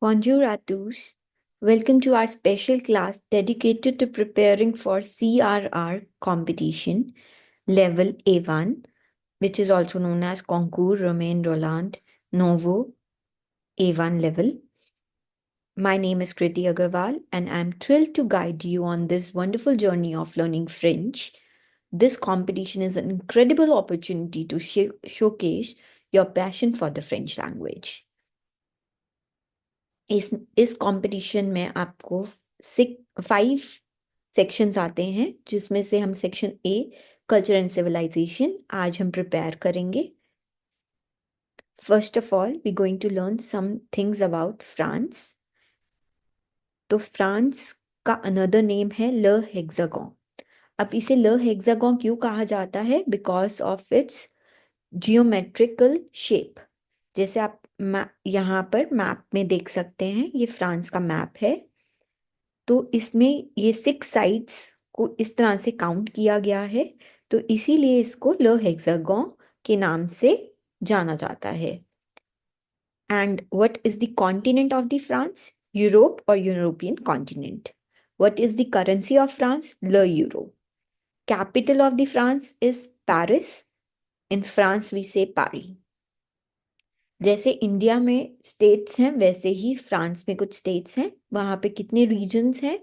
Bonjour à tous. Welcome to our special class dedicated to preparing for CRR competition level A1, which is also known as Concours Romain Rolland Novo A1 level. My name is Kriti Agarwal, and I'm thrilled to guide you on this wonderful journey of learning French. This competition is an incredible opportunity to showcase your passion for the French language. इस competition में आपको 5 sections आते हैं, जिसमें से हम section A culture and civilisation आज हम प्रिपेयर करेंगे। First of all we going to learn some things about France. तो फ्रांस का अनदर नेम है ल हेक्सागोन। अब इसे ल हेक्सागोन क्यों कहा जाता है? Because of its geometrical shape. जैसे आप यहाँ पर मैप में देख सकते हैं, ये फ्रांस का मैप है। तो इसमें ये 6 साइड्स को इस तरह से काउंट किया गया है, तो इसीलिए इसको ल हेक्सागोन के नाम से जाना जाता है। And what is the continent of the France? Europe और European continent. What is the currency of France? ल euro. Capital of the France is Paris. In France we say Paris. जैसे इंडिया में स्टेट्स हैं, वैसे ही France में कुछ states हैं। वहां पे कितने रीजन्स हैं?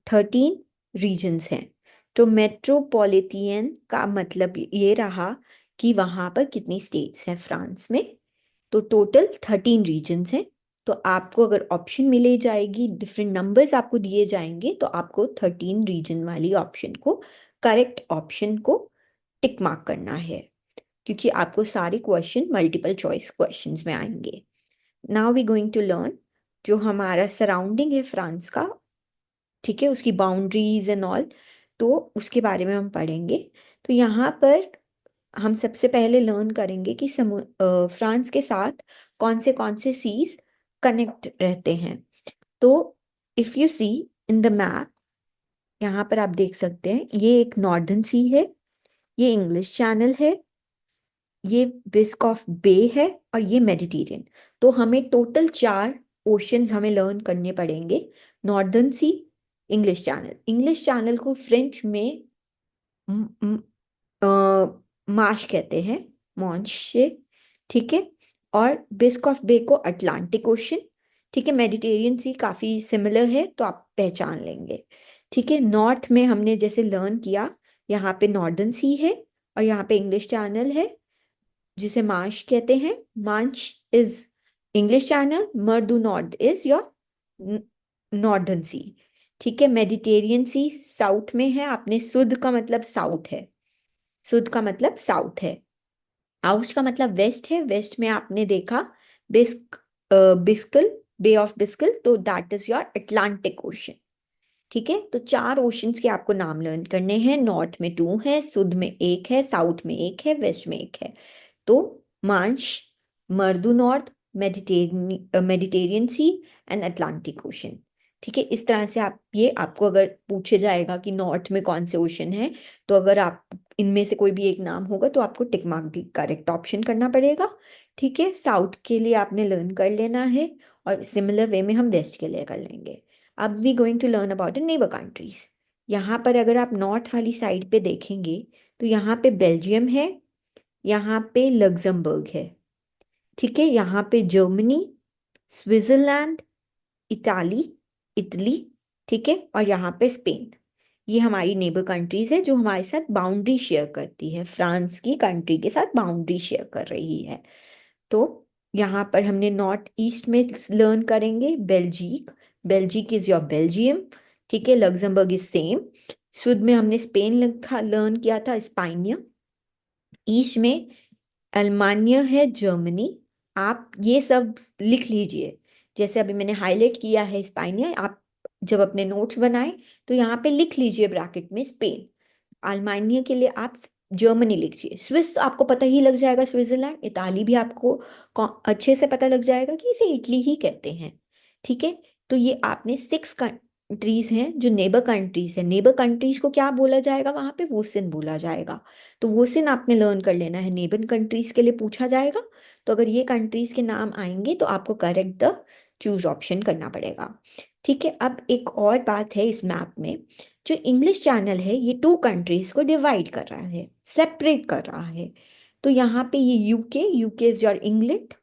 13 रीजन्स हैं। तो मेट्रोपॉलिटन का मतलब ये रहा कि वहां पर कितनी स्टेट्स हैं फ्रांस में। तो टोटल 13 रीजन्स हैं। तो आपको अगर ऑप्शन मिले जाएगी, डिफरेंट नंबर्स आपको दिए जाएंगे, तो आपको 13 रीजन वाली ऑप्शन को, करेक्ट ऑप्शन को टिक मार्क करना है, क्योंकि आपको सारे क्वेश्चन मल्टीपल चॉइस क्वेश्चंस में आएंगे। Now we going to learn जो हमारा सराउंडिंग है फ्रांस का, ठीक है, उसकी बाउंड्रीज एंड ऑल, तो उसके बारे में हम पढ़ेंगे। तो यहाँ पर हम सबसे पहले लर्न करेंगे कि फ्रांस के साथ कौन से सीज कनेक्ट रहते हैं। तो if you see in the map, यहाँ पर आप देख सकते हैं, ये एक नॉर्दर्न सी है, ये इंग्लिश चैनल है, ये बिस्क ऑफ बे है, और ये मेडिटेरियन। तो हमें टोटल 4 ओशंस हमें लर्न करने पड़ेंगे। नॉर्दर्न सी, इंग्लिश चैनल को फ्रेंच में माश कहते हैं, मॉन्शे, ठीक है। और बिस्क ऑफ बे को अटलांटिक ओशन, ठीक है। मेडिटेरियन सी काफी सिमिलर है, तो आप पहचान लेंगे, ठीक है। नॉर्थ में हमने जैसे लर्न किया, यहाँ पे नॉर्दर्न सी है और यहाँ पे इंग्लिश चैनल है, जिसे मार्श कहते हैं। Manche is English channel, mer du north is your northern sea, ठीक है। मेडिटेरियन सी साउथ में है। आपने सुद का मतलब साउथ है, सुद का मतलब साउथ है। आउश का मतलब वेस्ट है। वेस्ट में आपने देखा बिस्क, बिस्कल, बे ऑफ बिस्कल, तो that is your Atlantic ocean, ठीक है। तो 4 ओशंस के आपको नाम लर्न करने हैं। नॉर्थ में 2 है, सुद में 1 है, साउथ में 1 है, वेस्ट में 1 है। तो Manche, mer du north, Mediterranean sea and Atlantic ocean, ठीक है। इस तरह से आप, ये आपको अगर पूछे जाएगा कि नॉर्थ में कौन से ओशन है, तो अगर आप इनमें से कोई भी एक नाम होगा तो आपको टिक मार्क भी करेक्ट ऑप्शन करना पड़ेगा, ठीक है। साउथ के लिए आपने लर्न कर लेना है, और सिमिलर वे में हम वेस्ट के लिए कर लेंगे। अब we going to learn about the neighbour countries. यहाँ पर अगर आप नॉर्थ वाली साइड पे देखेंगे, तो यहाँ पे बेल्जियम है, यहाँ पे लग्जमबर्ग है, ठीक है। यहाँ पे जर्मनी, स्विट्जरलैंड, इटाली, इटली, ठीक है। और यहाँ पे स्पेन। ये हमारी नेबर कंट्रीज है जो हमारे साथ बाउंड्री शेयर करती है, फ्रांस की कंट्री के साथ बाउंड्री शेयर कर रही है। तो यहाँ पर हमने नॉर्थ ईस्ट में लर्न करेंगे बेल्जिक, बेल्जिक इज योर बेल्जियम, ठीक है। Luxembourg is same. सुद में हमने स्पेन लर्न किया था, स्पाइनिया। ईस्ट में अल्मानिया है, जर्मनी। आप ये सब लिख लीजिए, जैसे अभी मैंने हाईलाइट किया है स्पाइनिया। आप जब अपने नोट्स बनाएं तो यहाँ पे लिख लीजिए ब्रैकेट में स्पेन। अल्मानिया के लिए आप जर्मनी लिखिए। स्विस आपको पता ही लग जाएगा, स्विट्जरलैंड। इताली भी आपको अच्छे से पता लग जाएगा कि इसे इटली ही कहते हैं, ठीक है। तो ये आपने 6 कंट्रीज हैं जो नेबर कंट्रीज है। नेबर कंट्रीज को क्या बोला जाएगा? वहां पे वोसिन बोला जाएगा। तो वोसिन आपने लर्न कर लेना है, नेबर कंट्रीज के लिए पूछा जाएगा। तो अगर ये कंट्रीज के नाम आएंगे तो आपको करेक्ट द चूज ऑप्शन करना पड़ेगा। ठीक है, अब एक और बात है इस मैप में, जो इंग्लिश चैनल है ये टू कंट्रीज को डिवाइड कर रहा है, सेपरेट कर रहा है। तो यहाँ पे ये यूके इज योर इंग्लैंड,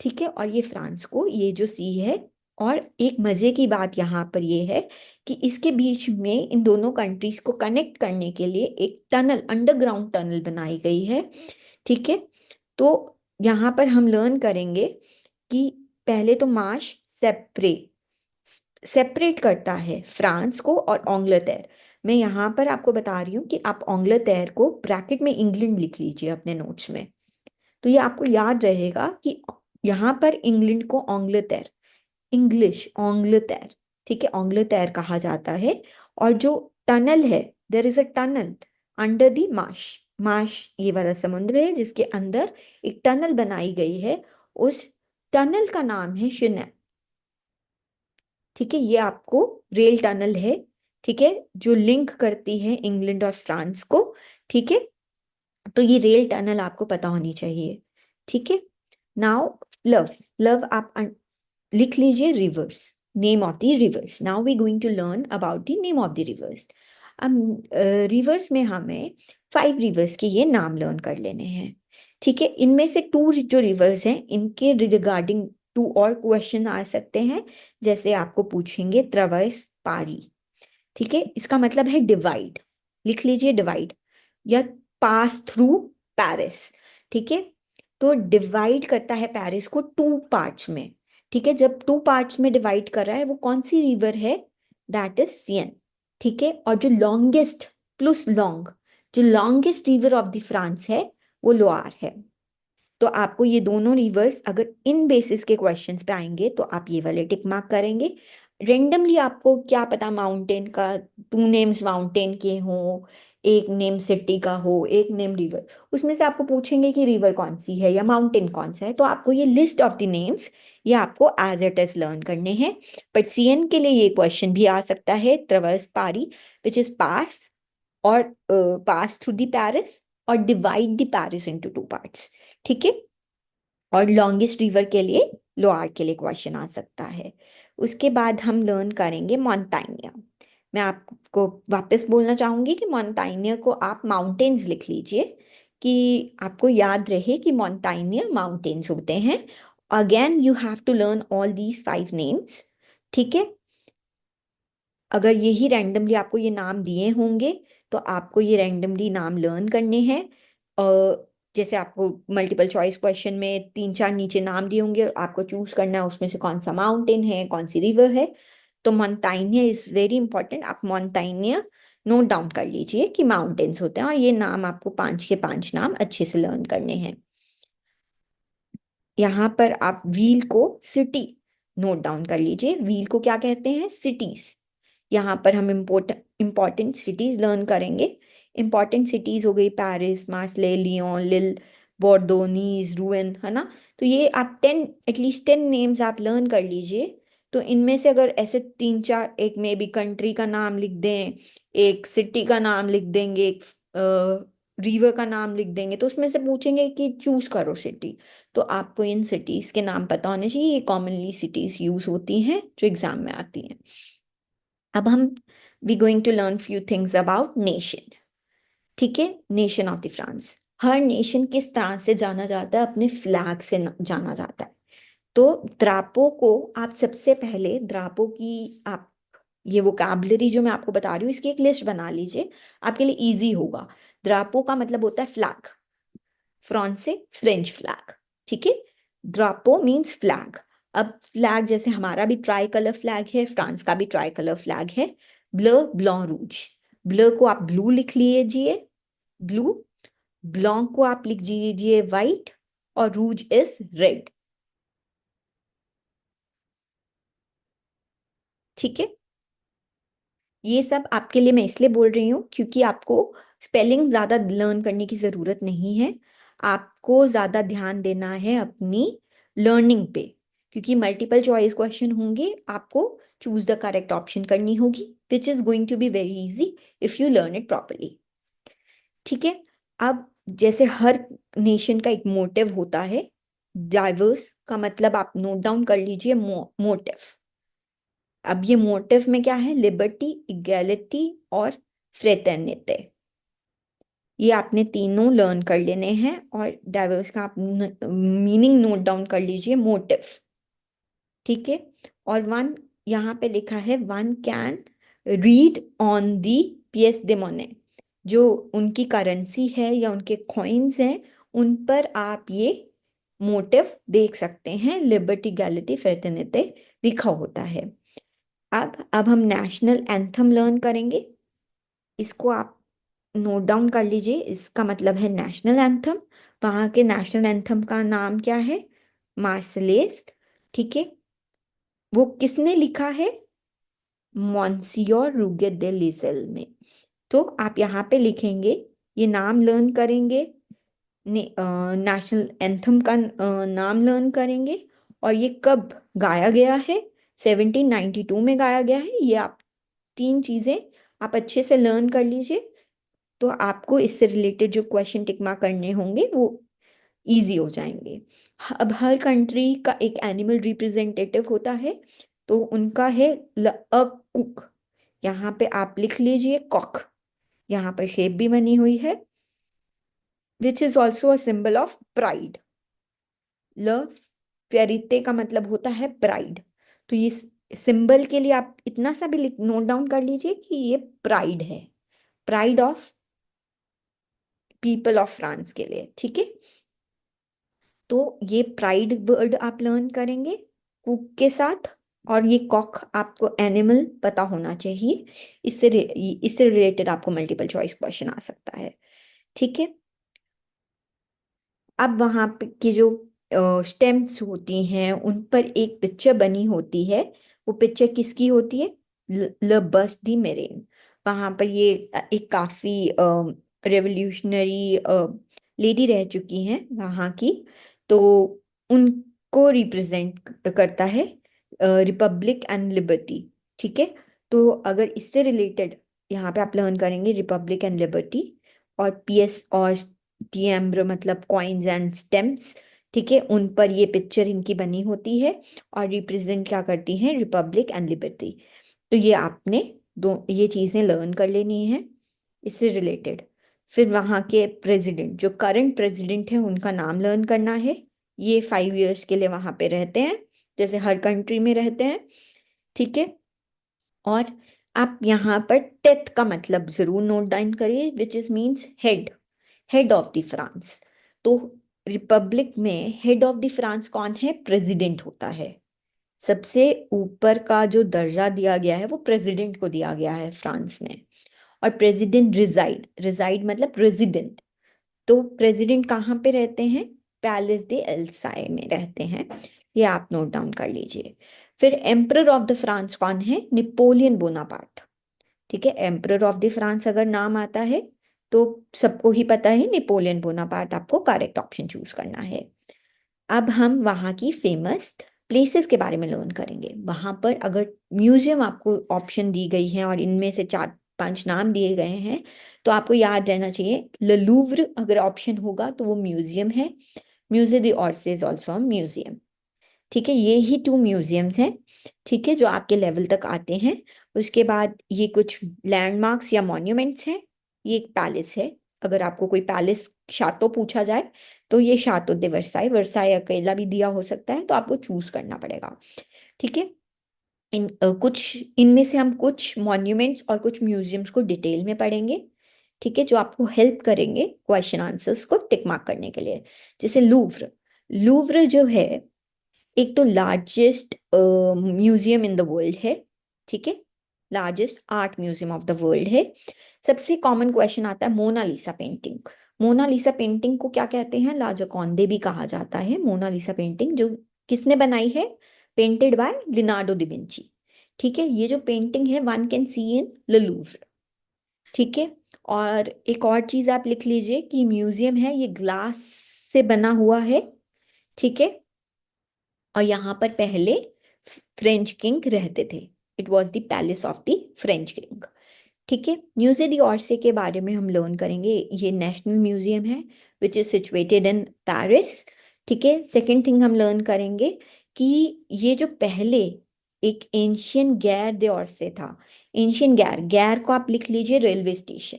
ठीक है, और ये फ्रांस को ये जो सी है। और एक मजे की बात यहाँ पर ये है कि इसके बीच में इन दोनों कंट्रीज को कनेक्ट करने के लिए एक टनल, अंडरग्राउंड टनल बनाई गई है। ठीक है, तो यहाँ पर हम लर्न करेंगे कि पहले तो मार्श सेपरेट करता है फ्रांस को और ओंग्लेतेर। मैं यहाँ पर आपको बता रही हूँ कि आप ओंग्लेतेर को ब्रैकेट में इंग्लैंड लिख लीजिए अपने नोट्स में। तो ये आपको याद रहेगा कि यहाँ पर इंग्लैंड को ओंग्लेतेर, इंग्लिश ओंग्लेतेर, ठीक है, ओंग्लेतेर कहा जाता है। और जो टनल है, there is a tunnel under the Marsh, Marsh ये वाला समुद्र है जिसके अंदर एक टनल बनाई गई है, उस टनल का नाम है शिनेल। ठीक है, ये आपको रेल टनल है, ठीक है, जो लिंक करती है इंग्लैंड और फ्रांस को। ठीक है, तो ये रेल टनल आपको पता होनी चाहिए। ठीक है, नाउ फ्लव, फ्लव आप लिख लीजिए rivers, name of the rivers. Now we going to learn about the name of the rivers. अब रिवर्स में हमें 5 रिवर्स के ये नाम लर्न कर लेने हैं। ठीक है, इनमें से 2 जो रिवर्स हैं इनके रिगार्डिंग 2 और क्वेश्चन आ सकते हैं। जैसे आपको पूछेंगे त्रवस पारी, ठीक है, इसका मतलब है डिवाइड, लिख लीजिए डिवाइड, या पास थ्रू पेरिस। ठीक है, तो डिवाइड करता है पेरिस को 2 पार्ट्स में। ठीक है, जब 2 पार्ट्स में डिवाइड कर रहा है वो कौन सी रिवर है, दैट इज सियन। ठीक है, और जो लॉन्गेस्ट प्लस लॉन्ग, जो longest river of the France है वो लोआर है। तो आपको ये दोनों रिवर्स अगर इन बेसिस के क्वेश्चंस पे आएंगे तो आप ये वाले टिक मार्क करेंगे। रेंडमली आपको क्या पता माउंटेन का 2 नेम्स माउंटेन के हो, एक नेम सिटी का हो, एक नेम रिवर, उसमें से आपको पूछेंगे कि रिवर कौन सी है या माउंटेन कौन सा है, तो आपको ये लिस्ट ऑफ द नेम्स ये आपको एज इट इज लर्न करने हैं। बट सीएन के लिए ये क्वेश्चन भी आ सकता है, ट्रवर्स पारी विच इज पास, और पास थ्रू द पेरिस, और divide the Paris into 2 parts. ठीक है, और लॉन्गेस्ट रिवर के लिए लोआर के लिए क्वेश्चन आ सकता है। उसके बाद हम लर्न करेंगे मोंटाइनिया। मैं आपको वापस बोलना चाहूंगी कि मोंटाइनिया को आप माउंटेन्स लिख लीजिए, कि आपको याद रहे कि मोंटाइनिया माउंटेन्स होते हैं। Again you have to learn all these 5 names. ठीक है, अगर यही रैंडमली आपको ये नाम दिए होंगे तो आपको ये रैंडमली नाम लर्न करने हैं। जैसे आपको मल्टीपल चॉइस क्वेश्चन में 3-4 नीचे नाम दिए होंगे, आपको चूज करना है उसमें से कौन सा माउंटेन है, कौन सी रिवर है। तो मोंटाइनिया इज वेरी इंपॉर्टेंट, आप मोंटाइनिया नोट डाउन कर लीजिए कि माउंटेन्स होते हैं, और ये नाम आपको 5 के 5 नाम अच्छे से लर्न करने हैं। यहाँ पर आप व्हील को सिटी नोट डाउन कर लीजिए, व्हील को क्या कहते हैं, सिटीज। यहाँ पर हम इम्पोर्टेंट सिटीज लर्न करेंगे। इम्पोर्टेंट सिटीज हो गई पेरिस, मार्सेले, लियोन, लिल, बोर्डो, नीस, रूएन, है ना। तो ये आप 10, एटलीस्ट 10 नेम्स आप लर्न कर लीजिए। तो इनमें से अगर ऐसे 3-4, एक मे बी कंट्री का नाम लिख दें, एक सिटी का नाम लिख देंगे, एक रिवर का नाम लिख देंगे, तो उसमें से पूछेंगे कि चूज करो सिटी। तो आपको इन सिटीज के नाम पता होने चाहिए, ये कॉमनली सिटीज यूज होती हैं जो एग्जाम में आती हैं। अब हम we going to learn few things about nation. ठीक है, नेशन ऑफ द फ्रांस, हर नेशन किस तरह से जाना जाता है, अपने फ्लैग से जाना जाता है। तो द्रापो को आप सबसे पहले, द्रापो की आप ये वोकैबलरी जो मैं आपको बता रही हूँ इसकी एक लिस्ट बना लीजिए, आपके लिए इजी होगा। द्रापो का मतलब होता है फ्लैग, फ्रांस से फ्रेंच फ्लैग। ठीक है, ड्रापो मीन्स फ्लैग। अब फ्लैग जैसे हमारा भी ट्राई कलर फ्लैग है, फ्रांस का भी ट्राई कलर फ्लैग है, ब्लू ब्लॉ रूज। ब्लू को आप ब्लू लिख लीजिए, ब्लू, ब्लॉ को आप लिख लीजिए वाइट, और रूज इज रेड। ठीक है, ये सब आपके लिए मैं इसलिए बोल रही हूँ क्योंकि आपको स्पेलिंग ज्यादा लर्न करने की जरूरत नहीं है, आपको ज्यादा ध्यान देना है अपनी लर्निंग पे, क्योंकि मल्टीपल चॉइस क्वेश्चन होंगे, आपको चूज द करेक्ट ऑप्शन करनी होगी, which is going to be very easy if you learn it properly. ठीक है, अब जैसे हर नेशन का एक मोटिव होता है, डाइवर्स का मतलब आप नोट डाउन कर लीजिए, मोटिव। अब ये मोटिव में क्या है, लिबर्टी, इक्वालिटी और फ्रेटर्निटी। ये आपने तीनों लर्न कर लेने हैं। और डाइवर्स का आप मीनिंग नोट डाउन कर लीजिए, मोटिव। ठीक है। और वन, यहाँ पे लिखा है one can read on the piece de Monet, जो उनकी करेंसी है या उनके कॉइन्स हैं, उन पर आप ये मोटिव देख सकते हैं, लिबर्टी, गैलिटी, फ्रेटर्निटी लिखा होता है। अब हम नेशनल एंथम लर्न करेंगे। इसको आप नोट डाउन कर लीजिए। इसका मतलब है नेशनल एंथम। वहाँ के नेशनल एंथम का नाम क्या है, मार्सलेस। ठीक है। वो किसने लिखा है, मॉन्सियोर रूगे दे लिजेल में। तो आप यहाँ पे लिखेंगे, ये नाम लर्न करेंगे, नेशनल एंथम का नाम लर्न करेंगे, और ये कब गाया गया है, 1792 में गाया गया है। ये आप तीन चीजें आप अच्छे से लर्न कर लीजिए, तो आपको इससे रिलेटेड जो क्वेश्चन टिक मार्क करने होंगे वो इजी हो जाएंगे। अब हर कंट्री का एक एनिमल रिप्रेजेंटेटिव होता है, तो उनका है अ कुक। यहाँ पे आप लिख लीजिए कॉक। यहाँ पर शेप भी बनी हुई है, which is also a symbol of pride. ल फेरिते का मतलब होता है प्राइड। तो ये सिंबल के लिए आप इतना सा भी नोट डाउन कर लीजिए कि ये प्राइड है, pride of people of France के लिए। ठीक है। तो ये प्राइड वर्ड आप लर्न करेंगे कुक के साथ। और ये कॉक आपको एनिमल पता होना चाहिए। इससे रिलेटेड आपको मल्टीपल चॉइस क्वेश्चन आ सकता है। ठीक है। अब वहां पे की जो स्टेम्प्स होती हैं, उन पर एक पिक्चर बनी होती है। वो पिक्चर किसकी होती है, ल बस दी मेरेन। वहां पर ये एक काफी रेवोल्यूशनरी लेडी रह चुकी हैं वहां की। तो उनको रिप्रेजेंट करता है रिपब्लिक एंड लिबर्टी। ठीक है। तो अगर इससे रिलेटेड यहाँ पे आप लर्न करेंगे रिपब्लिक एंड लिबर्टी, और पीएस और टीएम्ब्र मतलब कॉइन्स एंड स्टेम्प्स। ठीक है। उन पर ये पिक्चर इनकी बनी होती है, और रिप्रेजेंट क्या करती हैं, रिपब्लिक एंड लिबर्टी। तो ये आपने दो ये चीजें लर्न कर लेनी है इससे रिलेटेड। फिर वहाँ के प्रेसिडेंट, जो करंट प्रेसिडेंट है, उनका नाम लर्न करना है। ये 5 years के लिए वहाँ पे रहते हैं, जैसे हर कंट्री में रहते हैं। ठीक है। और आप यहाँ पर टेथ का मतलब जरूर नोट डाउन करिए, which is means head, head of the France. तो रिपब्लिक में हेड ऑफ द फ्रांस कौन है, प्रेसिडेंट होता है। सबसे ऊपर का जो दर्जा दिया गया है वो प्रेसिडेंट को दिया गया है फ्रांस में। और प्रेसिडेंट रिजाइड, रिजाइड मतलब रेजिडेंट। तो प्रेसिडेंट कहाँ पे रहते हैं, पैलेस दे एल्साए में रहते हैं। ये आप नोट डाउन कर लीजिए। फिर एम्परर ऑफ द फ्रांस कौन है, नेपोलियन बोनापार्ट। ठीक है। एम्परर ऑफ द फ्रांस अगर नाम आता है तो सबको ही पता है नेपोलियन बोनापार्ट आपको करेक्ट ऑप्शन चूज करना है। अब हम वहाँ की फेमस प्लेसेस के बारे में लर्न करेंगे। वहाँ पर अगर म्यूजियम आपको ऑप्शन दी गई है और इनमें से 4-5 नाम दिए गए हैं, तो आपको याद रहना चाहिए लूव्र अगर ऑप्शन होगा तो वो म्यूजियम है। Museum de Orsay is also museum. ठीक है। ये ही 2 म्यूजियम्स हैं, ठीक है, जो आपके लेवल तक आते हैं। उसके बाद ये कुछ लैंडमार्क्स या मॉन्यूमेंट्स हैं। ये एक पैलेस है। अगर आपको कोई पैलेस शातो पूछा जाए तो ये शातो दे वर्साई, वर्साई अकेला भी दिया हो सकता है, तो आपको चूज करना पड़ेगा। ठीक है। कुछ इनमें से हम कुछ मॉन्यूमेंट्स और कुछ म्यूजियम्स को डिटेल में पढ़ेंगे। ठीक है, जो आपको हेल्प करेंगे क्वेश्चन आंसर्स को टिक मार्क करने के लिए। जैसे लूव्र, लूव्र जो है एक तो largest museum in the world है। ठीक है। Largest art museum of the world है। सबसे कॉमन क्वेश्चन आता है मोनालिसा पेंटिंग। मोनालिसा पेंटिंग को क्या कहते हैं, लाजोकॉन्डे भी कहा जाता है। मोनालिसा पेंटिंग जो किसने बनाई है, painted bye Leonardo da Vinci. ठीक है। ये जो पेंटिंग है one can see in the Louvre. ठीक है। और एक और चीज आप लिख लीजिए कि म्यूजियम है ये ग्लास से बना हुआ है। ठीक है। और यहाँ पर पहले फ्रेंच किंग रहते थे। It was the palace of the French king. ठीक है। म्यूजियम दी ऑर्से के बारे में हम लर्न करेंगे। ये नेशनल म्यूजियम है which is situated in Paris. ठीक है। सेकंड थिंग हम लर्न करेंगे कि ये जो पहले एक एंशियन गैर द्योर से था, एंशियन गैर, गैर को आप लिख लीजिए रेलवे स्टेशन।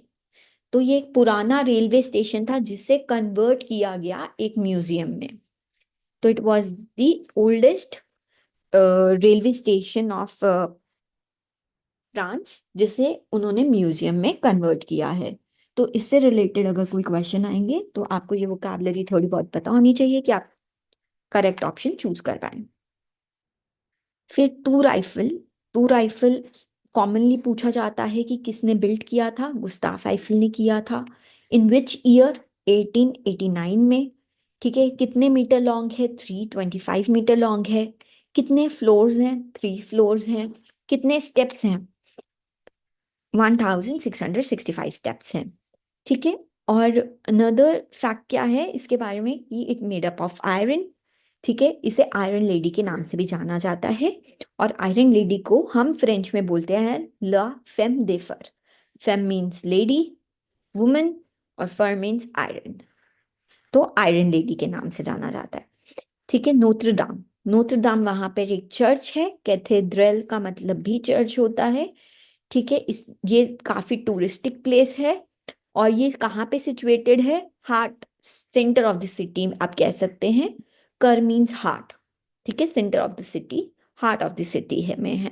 तो ये एक पुराना रेलवे स्टेशन था जिसे कन्वर्ट किया गया एक म्यूजियम में। तो it was the oldest railway station of France जिसे उन्होंने म्यूजियम में कन्वर्ट किया है। तो इससे रिलेटेड अगर कोई क्वेश्चन आएंगे तो आपको ये वोकैबुलरी थोड़ी बहुत पता होनी चाहिए कि आप करेक्ट ऑप्शन चूज कर पाए। फिर टू राइफल कॉमनली पूछा जाता है कि किसने बिल्ड किया था, गुस्ताफ आइफल ने किया था। इन विच ईयर? 1889 में। ठीक है। कितने मीटर लॉन्ग है? 325 मीटर लॉन्ग है। कितने फ्लोर्स हैं? 3 फ्लोर्स हैं। कितने स्टेप्स हैं? 1665 स्टेप्स हैं। ठीक है। और अनदर फैक्ट क्या है इसके बारे में कि it made up of iron. ठीक है। इसे आयरन लेडी के नाम से भी जाना जाता है। और आयरन लेडी को हम फ्रेंच में बोलते हैं ला फेम दे फर। फेम मीन्स लेडी, वुमन, और फर मीन्स आयरन। तो आयरन लेडी के नाम से जाना जाता है। ठीक है। नोत्रदाम, नोत्रदाम वहां पर एक चर्च है। कैथेड्रल का मतलब भी चर्च होता है। ठीक है। इस ये काफी टूरिस्टिक प्लेस है। और ये कहाँ पे सिचुएटेड है? Heart, centre of the city आप कह सकते हैं। Coeur means heart. ठीक है। Centre of the city, heart of the city है में है।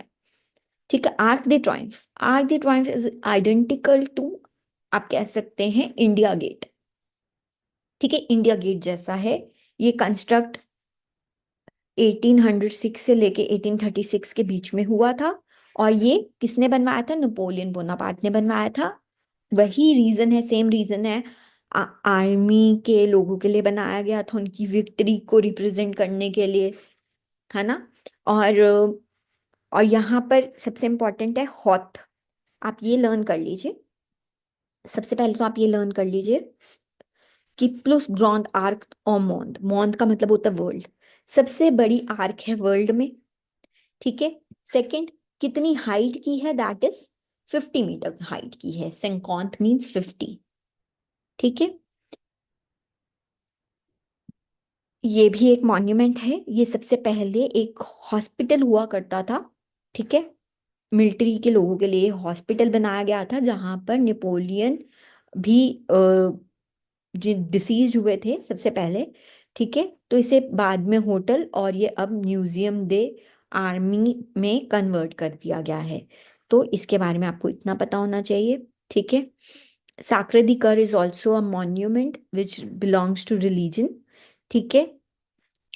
ठीक है। Arc de Triomphe, Arc de Triomphe is identical to, आप कह सकते हैं, इंडिया गेट। ठीक है। इंडिया गेट जैसा है। ये कंस्ट्रक्ट 1806 से लेके 1836 के बीच में हुआ था। और ये किसने बनवाया था? नेपोलियन बोनापार्ट ने बनवाया था। वही रीजन है, सेम रीजन है। आर्मी के लोगों के लिए बनाया गया था, उनकी विक्ट्री को रिप्रेजेंट करने के लिए, है ना। और यहाँ पर सबसे इम्पोर्टेंट है हॉथ। आप ये लर्न कर लीजिए। सबसे पहले तो आप ये लर्न कर लीजिए कि प्लस ग्रॉन्ड आर्क और मोंद, मोंद का मतलब होता है वर्ल्ड, सबसे बड़ी आर्क है वर्ल्ड में। ठीक है। सेकंड, कितनी हाइट की है? दैट इज 50 मीटर हाइट की है। सेंकॉन्थ मीन्स 50। ठीक है। ये भी एक मॉन्यूमेंट है। ये सबसे पहले एक हॉस्पिटल हुआ करता था। ठीक है। मिलिट्री के लोगों के लिए हॉस्पिटल बनाया गया था जहां पर नेपोलियन भी जो डिसीज हुए थे सबसे पहले। ठीक है। तो इसे बाद में होटल और ये अब म्यूजियम दे आर्मी में कन्वर्ट कर दिया गया है। तो इसके बारे में आपको इतना पता होना चाहिए। ठीक है। Sacre di Cœur is also a monument which belongs to religion. ठीक है।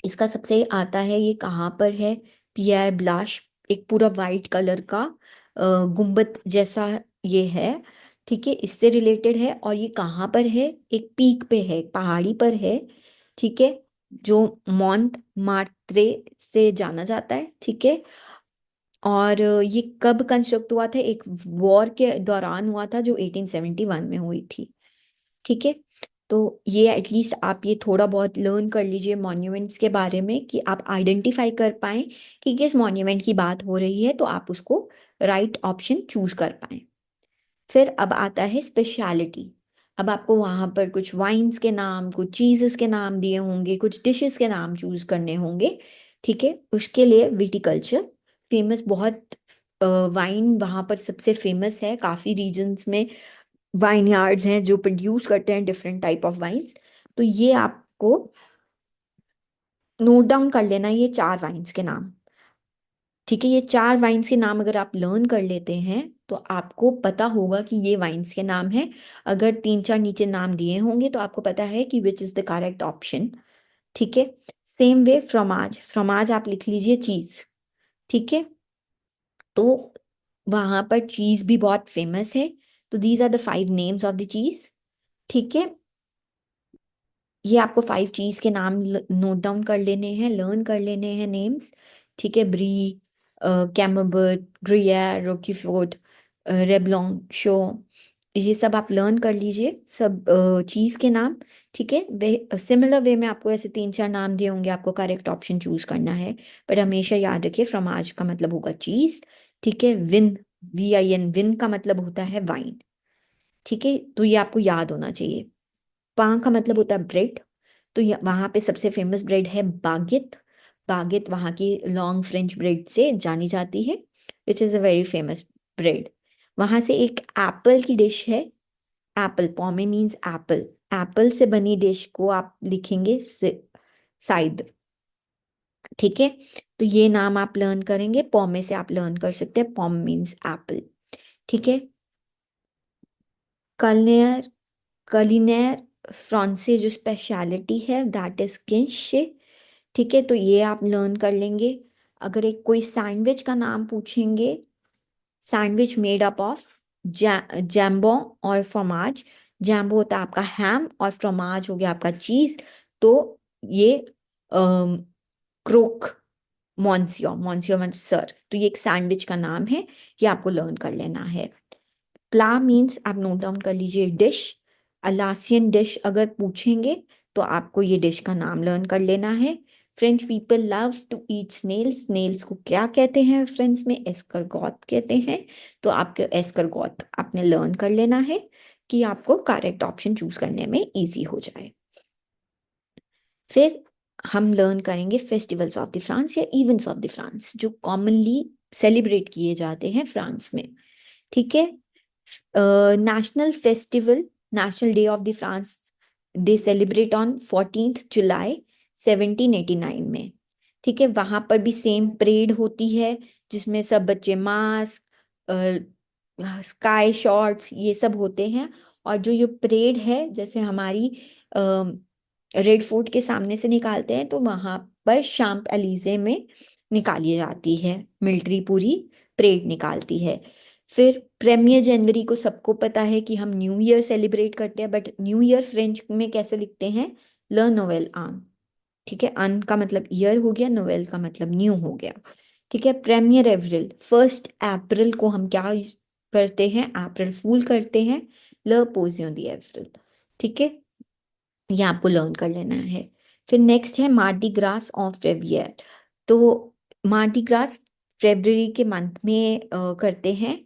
इसका सबसे आता है, ये कहाँ पर है? पियर ब्लाश, एक पूरा वाइट कलर का गुम्बद जैसा ये है। ठीक है। इससे रिलेटेड है। और ये कहाँ पर है? एक पीक पे है, एक पहाड़ी पर है। ठीक है। जो मॉन्ट मार्त्रे से जाना जाता है। ठीक है। और ये कब कंस्ट्रक्ट हुआ था? एक वॉर के दौरान हुआ था जो 1871 में हुई थी। ठीक है। तो ये एटलीस्ट आप ये थोड़ा बहुत लर्न कर लीजिए मॉन्यूमेंट्स के बारे में कि आप आइडेंटिफाई कर पाएं कि किस मॉन्यूमेंट की बात हो रही है, तो आप उसको राइट ऑप्शन चूज कर पाएं। फिर अब आता है स्पेशलिटी। अब आपको वहां पर कुछ वाइन्स के नाम, कुछ चीजेस के नाम दिए होंगे, कुछ डिशेस के नाम चूज करने होंगे। ठीक है। उसके लिए विटिकल्चर फेमस, बहुत वाइन वहां पर सबसे फेमस है। काफी रीजन्स में वाइन यार्ड्स हैं जो प्रोड्यूस करते हैं डिफरेंट टाइप ऑफ वाइन्स। तो ये आपको नोट डाउन कर लेना, ये 4 वाइन्स के नाम। ठीक है। ये 4 वाइन्स के नाम अगर आप लर्न कर लेते हैं तो आपको पता होगा कि ये वाइन्स के नाम है। अगर 3 4 नीचे नाम दिए होंगे तो आपको पता है कि which is the correct option. ठीक है। सेम वे फ्रोमाज, फ्रोमाज आप लिख लीजिए चीज। ठीक है। तो वहां पर चीज भी बहुत फेमस है। तो these are the 5 names of the cheese. ठीक है। ये आपको 5 चीज के नाम नोट डाउन कर लेने हैं, लर्न कर लेने हैं नेम्स। ठीक है। ब्री, कैमबर्ट, ग्रुयर, रोकीफोर्ट, रेब्लॉन्ग, शो, ये सब आप लर्न कर लीजिए, सब चीज के नाम। ठीक है। वे सिमिलर वे में आपको ऐसे 3 4 नाम दिए होंगे, आपको करेक्ट ऑप्शन चूज करना है। पर हमेशा याद रखिए फ्रमाज का मतलब होगा चीज। ठीक है। विन, VIN, विन का मतलब होता है वाइन। ठीक है। तो ये आपको याद होना चाहिए। पां का मतलब होता है ब्रेड। तो वहाँ पे सबसे फेमस ब्रेड है बागेट। बागेट वहाँ की लॉन्ग फ्रेंच ब्रेड से जानी जाती है, which is a very famous bread. वहाँ से एक एप्पल की डिश है, एप्पल, पॉमे मीन्स एप्पल, एप्पल से बनी डिश को आप लिखेंगे साइद। ठीक है, तो ये नाम आप लर्न करेंगे, पॉमे से आप लर्न कर सकते हैं, पॉम मीन्स एप्पल। ठीक है, कलिनेर, कलिनेर फ्रांसे जो स्पेशलिटी है दैट इज किंशे। ठीक है, तो ये आप लर्न कर लेंगे। अगर एक कोई सैंडविच का नाम पूछेंगे, सैंडविच मेड अप ऑफ जैम्बो और फ्रोमाज। जैम्बो होता है आपका हैम और फ्रोमाज हो गया आपका चीज। तो ये क्रोक मॉन्सियो, मॉन्सियो मतलब सर, तो ये एक सैंडविच का नाम है, ये आपको लर्न कर लेना है। प्ला मीन्स आप नोट डाउन कर लीजिए डिश। अलासियन डिश अगर पूछेंगे तो आपको ये डिश का नाम लर्न कर लेना है। French people loves to eat snails, snails को क्या कहते हैं फ्रेंच में, एस्करगॉथ कहते हैं। तो आपके एस्करगॉथ आपने लर्न कर लेना है कि आपको करेक्ट ऑप्शन चूज करने में इजी हो जाए। फिर हम लर्न करेंगे फेस्टिवल्स ऑफ द फ्रांस या इवेंट्स ऑफ द फ्रांस जो कॉमनली सेलिब्रेट किए जाते हैं फ्रांस में। ठीक है, national festival, national day of the France, they celebrate on 14 जुलाई 1789 में। ठीक है, वहां पर भी सेम परेड होती है जिसमें सब बच्चे मास्क, स्काई शॉट्स ये सब होते हैं। और जो ये परेड है जैसे हमारी रेड फोर्ट के सामने से निकालते हैं, तो वहां पर शाम्प एलिजे में निकाली जाती है, मिलिट्री पूरी परेड निकालती है। फिर प्रीमियर जनवरी को सबको पता है कि हम न्यू ईयर सेलिब्रेट करते हैं, बट न्यू ईयर फ्रेंच में कैसे लिखते हैं, ल नोवेल आन। ठीक है, अन का मतलब ईयर हो गया, नोवेल का मतलब न्यू हो गया। ठीक है, प्रीमियर अप्रैल, 1 अप्रैल को हम क्या करते हैं, अप्रैल फूल करते हैं, ल पोजियों दी अप्रैल। ठीक है, ये आपको लर्न कर लेना है। फिर नेक्स्ट है मार्डी ग्रास ऑफ फेब्रुअरी। तो मार्डी ग्रास फेब्रुअरी के मंथ में करते हैं।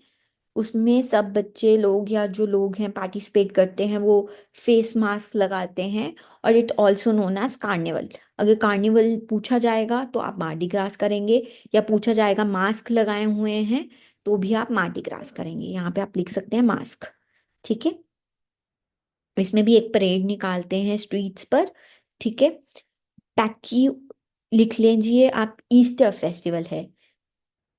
उसमें सब बच्चे लोग या जो लोग हैं पार्टिसिपेट करते हैं वो फेस मास्क लगाते हैं, और it also known as carnival. अगर कार्निवल पूछा जाएगा तो आप मार्डी ग्रास करेंगे, या पूछा जाएगा मास्क लगाए हुए हैं तो भी आप मार्डी ग्रास करेंगे, यहाँ पे आप लिख सकते हैं मास्क। ठीक है, इसमें भी एक परेड निकालते हैं स्ट्रीट्स पर। ठीक है, पैकी लिख लीजिए आप, ईस्टर फेस्टिवल है।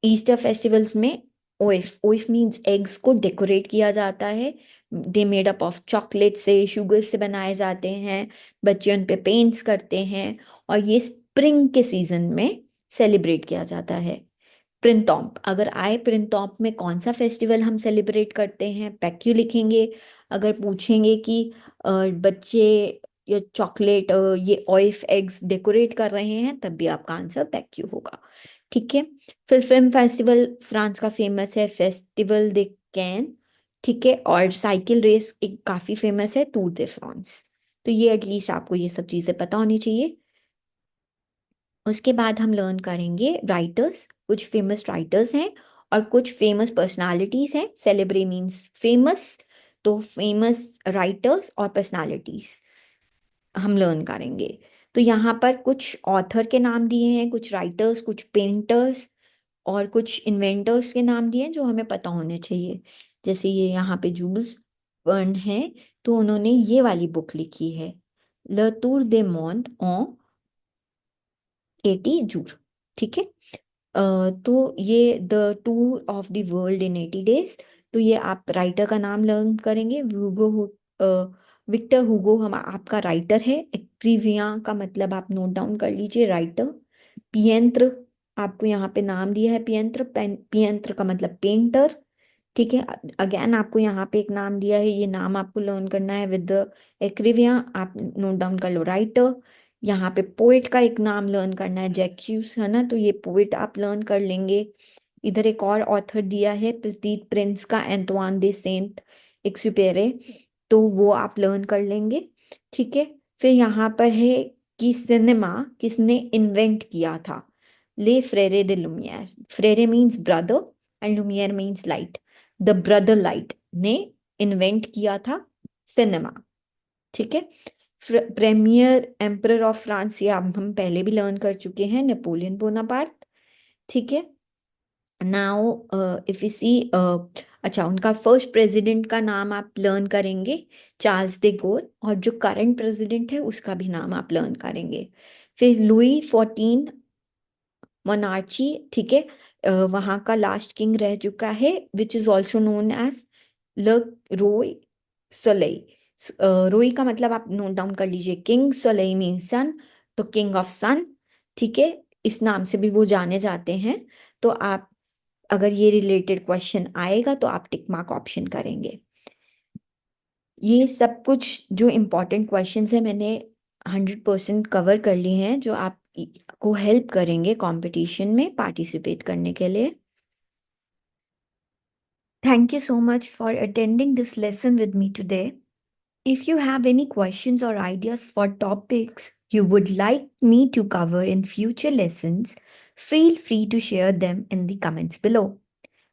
ईस्टर फेस्टिवल्स में ओइफ, ओइफ मीन्स एग्स को डेकोरेट किया जाता है। They made up of chocolate से, शुगर से बनाए जाते हैं, बच्चे उन पे पेंट्स करते हैं, और ये स्प्रिंग के सीजन में सेलिब्रेट किया जाता है। प्रिंटॉम्प अगर आए, प्रिंटॉम्प में कौन सा फेस्टिवल हम सेलिब्रेट करते हैं, पैक्यू लिखेंगे। अगर पूछेंगे कि बच्चे ये चॉकलेट ये ऑइफ एग्स डेकोरेट कर रहे हैं, तब भी आपका आंसर पैक्यू होगा। ठीक है, फिर फिल्म फेस्टिवल फ्रांस का फेमस है, फेस्टिवल दे कैन। ठीक है, और साइकिल रेस एक काफी फेमस है, टूर दे फ्रांस। तो ये एटलीस्ट आपको ये सब चीजें पता होनी चाहिए। उसके बाद हम लर्न करेंगे राइटर्स, कुछ फेमस राइटर्स हैं और कुछ फेमस पर्सनालिटीज हैं। सेलिब्रे मीन्स फेमस, तो फेमस राइटर्स और पर्सनालिटीज हम लर्न करेंगे। तो यहाँ पर कुछ ऑथर के नाम दिए हैं, कुछ राइटर्स, कुछ पेंटर्स और कुछ इन्वेंटर्स के नाम दिए हैं जो हमें पता होने चाहिए। जैसे ये यहाँ पे जूल्स वर्न है, तो उन्होंने ये वाली बुक लिखी है, ल टूर दे मोंड ऑन 80 जूर। ठीक है, तो ये the tour of the world in 80 days. तो ये आप राइटर का नाम लर्न करेंगे, विक्टर हुगो हम आपका राइटर है। एक्ट्रीविया का मतलब आप नोट डाउन कर लीजिए, राइटर। पियंत्र, आपको यहाँ पे नाम दिया है पियंत्र, पियंत्र का मतलब पेंटर। ठीक है, अगेन आपको यहाँ पे एक नाम दिया है, ये नाम आपको लर्न करना है विद द एक्रिविया, आप नोट डाउन कर लो, राइटर। यहाँ पे पोएट का एक नाम लर्न करना है, जैक्यूस, है ना, तो ये पोएट आप लर्न कर लेंगे। इधर एक और ऑथर दिया है प्रतीत प्रिंस का, एंटवान दे सेंट एक्सुपेरे, तो वो आप लर्न कर लेंगे। ठीक है, फिर यहाँ पर है कि सिनेमा किसने इन्वेंट किया था, les freres de Lumiere. Freres means brother and Lumiere means light. The brother light ने इन्वेंट किया था सिनेमा। ठीक है, प्रेमियर एम्परर ऑफ फ्रांस, ये अब हम पहले भी लर्न कर चुके हैं, नेपोलियन बोनापार्ट। ठीक है। नाउ इफ यू सी, अच्छा, उनका फर्स्ट प्रेसिडेंट का नाम आप लर्न करेंगे, चार्ल्स दे गोल, और जो करंट प्रेसिडेंट है उसका भी नाम आप लर्न करेंगे। फिर लुई 14 मोनार्ची, ठीक है, वहाँ का लास्ट किंग रह चुका है, which is also known as Le Roi सोलेई। रोई का मतलब आप नोट डाउन कर लीजिए, किंग, सोलेई मीन सन, तो किंग ऑफ सन। ठीक है, इस नाम से भी वो जाने जाते हैं। तो आप, अगर ये रिलेटेड क्वेश्चन आएगा तो आप टिक मार्क ऑप्शन करेंगे। ये सब कुछ जो इम्पोर्टेंट क्वेश्चंस है मैंने 100% कवर कर लिए हैं, जो आपको हेल्प करेंगे कंपटीशन में पार्टिसिपेट करने के लिए। Thank you so much for attending this lesson with me today. If you have any questions or ideas for topics you would like me to cover in future lessons, feel free to share them in the comments below.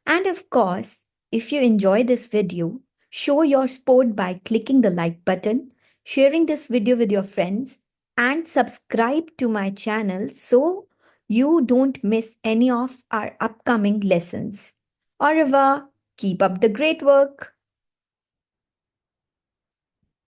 And of course, if you enjoy this video, show your support by clicking the like button, sharing this video with your friends, and subscribe to my channel so you don't miss any of our upcoming lessons. Au revoir. Keep up the great work.